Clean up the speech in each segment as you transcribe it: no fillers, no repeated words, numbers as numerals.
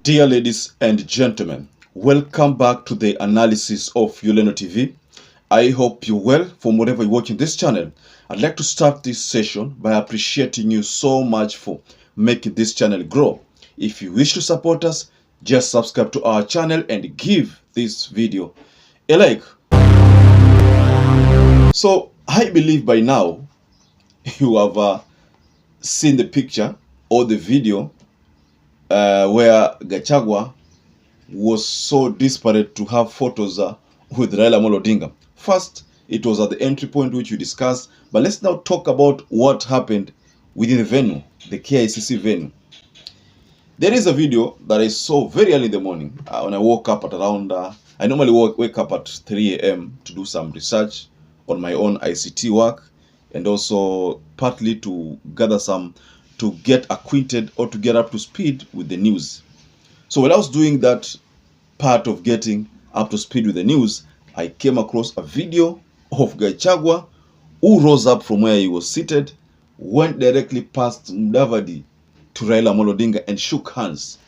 Dear ladies and gentlemen, welcome back to the analysis of YOLENO TV. I hope you're well from wherever you're watching this channel. I'd like to start this session by appreciating you so much for making this channel grow. If you wish to support us, just subscribe to our channel and give this video a like. So I believe by now you have seen the picture or the video where Gachagua was so desperate to have photos with Raila Amolo Odinga. First, it was at the entry point which we discussed, but let's now talk about what happened within the venue, the KICC venue. There is a video that I saw very early in the morning when I woke up at around, I normally wake up at 3 a.m. to do some research on my own ICT work and also partly to gather to get acquainted or to get up to speed with the news. So when I was doing that part of getting up to speed with the news, I came across a video of Gachagua who rose up from where he was seated, went directly past Mudavadi to Raila Amolo Odinga and shook hands.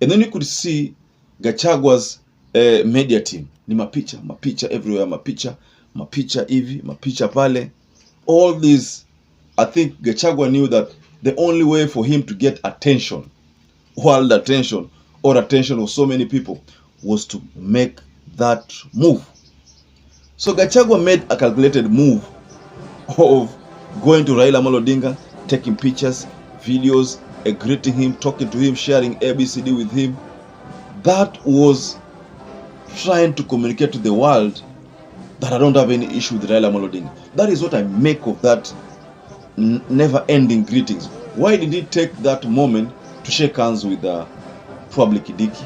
And then you could see Gachagua's media team. Ni mapicha everywhere, mapicha hivi, mapicha pale. All these, I think Gachagua knew that the only way for him to get attention, world attention, or attention of so many people, was to make that move. So Gachagua made a calculated move of going to Raila Amolo Odinga, taking pictures, videos, greeting him, talking to him, sharing ABCD with him. That was trying to communicate to the world that I don't have any issue with Raila Amolo Odinga. That is what I make of that never-ending greetings. Why did he take that moment to shake hands with probably KICC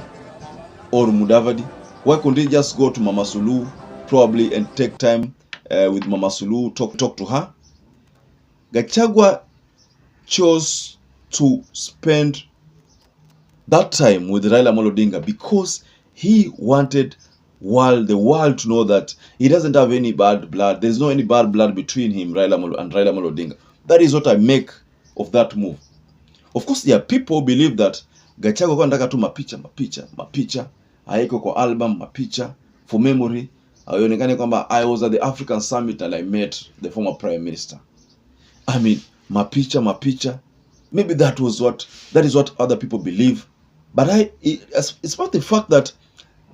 or Mudavadi? Why couldn't he just go to Mama Suluhu probably and take time with Mama Suluhu, talk to her? Gachagua chose to spend that time with Raila Amolo Odinga because he wanted the world to know that he doesn't have any bad blood. There's no any bad blood between him and Raila Amolo Odinga. That is what I make of that move. Of course, there are people who believe that Gachagua anataka tu mapicha, haiko kwa album, mapicha for memory. Aionekane kwamba I was at the African Summit and I met the former Prime Minister. I mean, mapicha. Maybe that is what other people believe, but it's not the fact that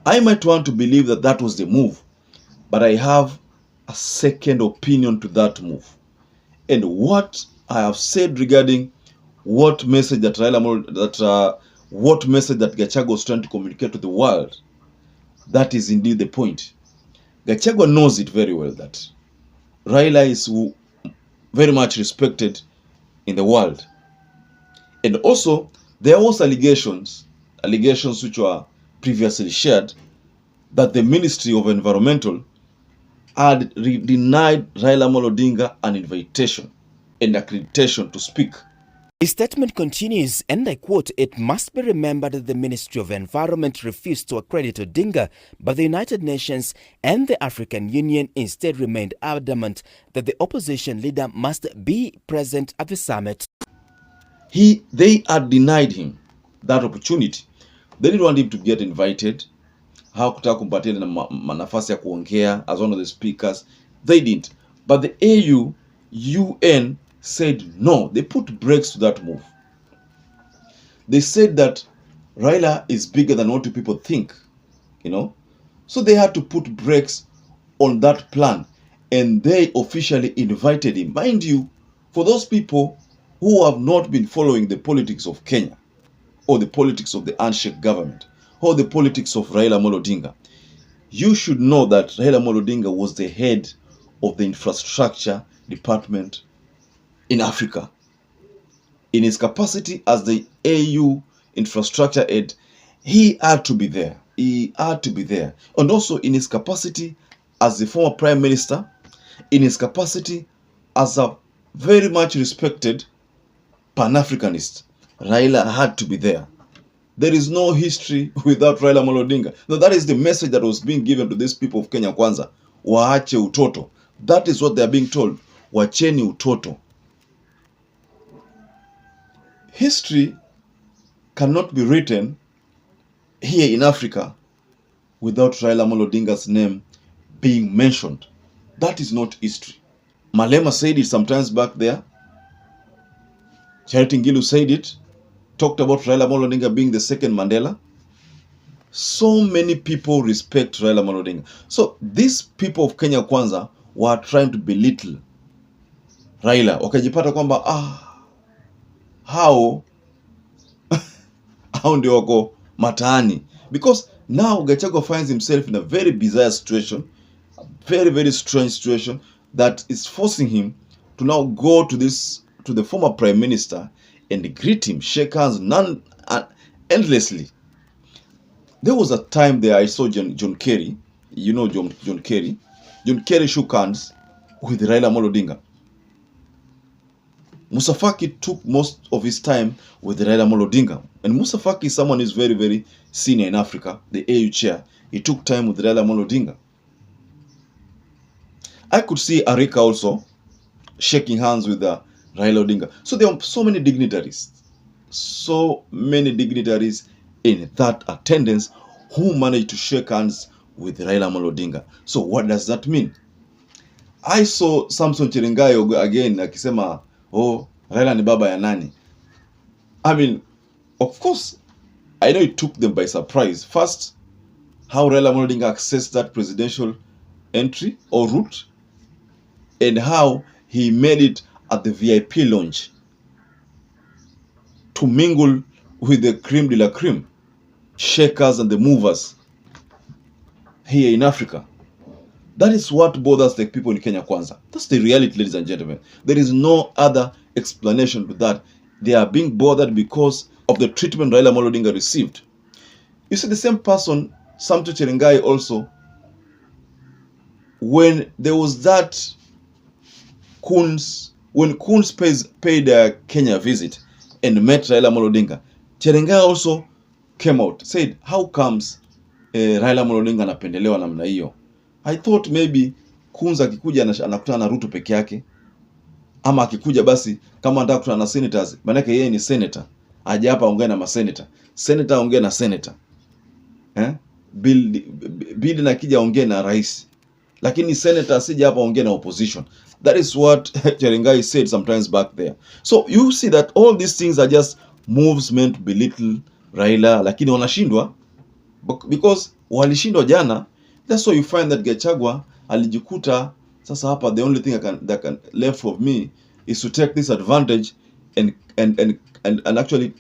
I might want to believe that that was the move, but I have a second opinion to that move. And what I have said regarding what message that what message that Gachagua was trying to communicate to the world, that is indeed the point. Gachagua knows it very well that Raila is very much respected in the world. And also, there was allegations which were previously shared that the Ministry of Environmental had denied Raila Amolo Odinga an invitation and accreditation to speak. The statement continues, and I quote, "It must be remembered that the Ministry of Environment refused to accredit Odinga, but the United Nations and the African Union instead remained adamant that the opposition leader must be present at the summit." They had denied him that opportunity. They didn't want him to get invited. Hawakutaka kumpatia nafasi ya kuongea as one of the speakers. They didn't. But the AU, UN said no. They put brakes to that move. They said that Raila is bigger than what people think, So they had to put brakes on that plan, and they officially invited him. Mind you, for those people who have not been following the politics of Kenya, or the politics of the handshake government, or the politics of Raila Amolo Odinga, you should know that Raila Amolo Odinga was the head of the infrastructure department in Africa. In his capacity as the AU infrastructure head, he had to be there. And also in his capacity as the former Prime Minister, in his capacity as a very much respected Pan-Africanist, Raila had to be there. There is no history without Raila Amolo Odinga. Now that is the message that was being given to these people of Kenya Kwanza. Waache utoto. That is what they are being told. Wacheni utoto. History cannot be written here in Africa without Raila Amolo Odinga's name being mentioned. That is not history. Malema said it sometimes back there. Charity Ngilu said it. Talked about Raila Amolo Odinga being the second Mandela. So many people respect Raila Amolo Odinga. So these people of Kenya Kwanza were trying to belittle Raila. Wakajipata kwamba hao ndio wako mataani. Because now Gachagua finds himself in a very bizarre situation, a very, very strange situation that is forcing him to now go to the former prime minister and greet him, shake hands endlessly. There was a time there I saw John Kerry. You know John Kerry. John Kerry shook hands with Raila Amolo Odinga. Musa Faki took most of his time with Raila Amolo Odinga. And Musa Faki is someone who is very, very senior in Africa, the AU chair. He took time with Raila Amolo Odinga. I could see Arika also shaking hands with Raila Odinga. So there are so many dignitaries in that attendance who managed to shake hands with Raila Amolo Odinga. So what does that mean? I saw Samson Chiringayo again akisema, Raila ni baba ya nani? I mean, of course, I know it took them by surprise. First, how Raila Amolo Odinga accessed that presidential entry or route, and how he made it at the VIP lounge to mingle with the creme de la creme, shakers and the movers here in Africa. That is what bothers the people in Kenya Kwanza. That's the reality, ladies and gentlemen. There is no other explanation to that. They are being bothered because of the treatment Raila Amolo Odinga received. You see, the same person, Samto Cherengai also, when there was that when Coons paid a Kenya visit and met Raila Amolo Odinga, Cherengai also came out, said, how comes Raila Amolo Odinga anapendelewa namna hiyo? I thought maybe Coons akikuja anakutana na Ruto peke yake, ama akikuja basi kama anataka kukutana na senators, manake yeye ni senator, aje hapa ongea na masenator, senator ongea na senator, bill na kija ongea na rais, lakini senator asije hapa ongea na opposition. That is what Cherengai said sometimes back there. So you see that all these things are just moves meant to belittle Raila, lakini wanashindwa because walishindwa jana. That's why you find that Gachagua alijikuta sasa hapa, the only thing that can left of me is to take this advantage and actually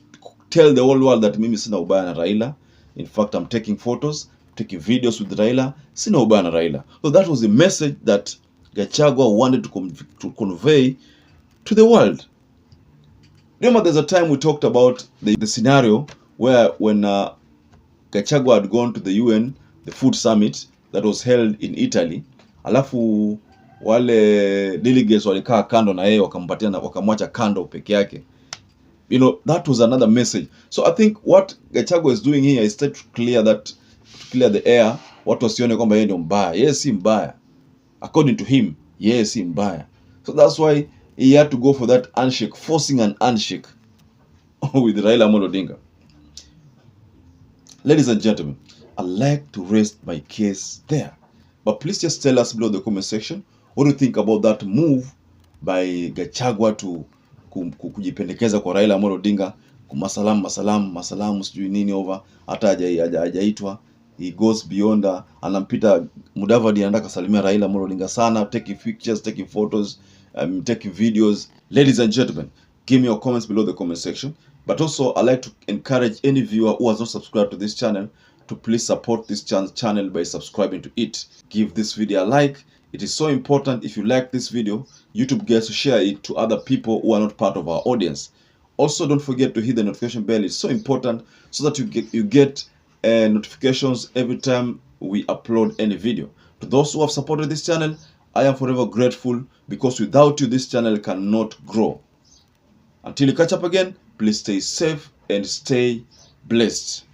tell the whole world that mimi sina ubaya na Raila. In fact, I'm taking photos, taking videos with Raila. Sina ubaya na Raila. So that was the message that Gachagua wanted to convey to the world. Remember, there's a time we talked about the scenario where when Gachagua had gone to the UN, the food summit that was held in Italy, alafu wale delegates walikaa kando na yeye wakamwacha kando peke yake. You know, that was another message. So I think what Gachagua is doing here is to clear the air. Watu wasione kwamba yeye ndio mbaya. Yeye si mbaya. According to him, yeye si mbaya. So that's why he had to go for that handshake, forcing an handshake with Raila Amolo Odinga. Ladies and gentlemen, I'd like to rest my case there. But please just tell us below in the comment section, what do you think about that move by Gachagua to kujipendekeza kwa Raila Amolo Odinga, masalamu sijui nini over, hata hajaitwa. He goes beyond, anampita Mudavadi, anaenda kasalimia Raila Amolo Odinga sana, taking pictures, taking photos, taking videos. Ladies and gentlemen, give me your comments below the comment section. But also, I like to encourage any viewer who has not subscribed to this channel to please support this channel by subscribing to it. Give this video a like. It is so important. If you like this video, YouTube gets to share it to other people who are not part of our audience. Also, don't forget to hit the notification bell. It's so important so that you get notifications every time we upload any video. To those who have supported this channel, I am forever grateful, because without you, this channel cannot grow. Until you catch up again, please stay safe and stay blessed.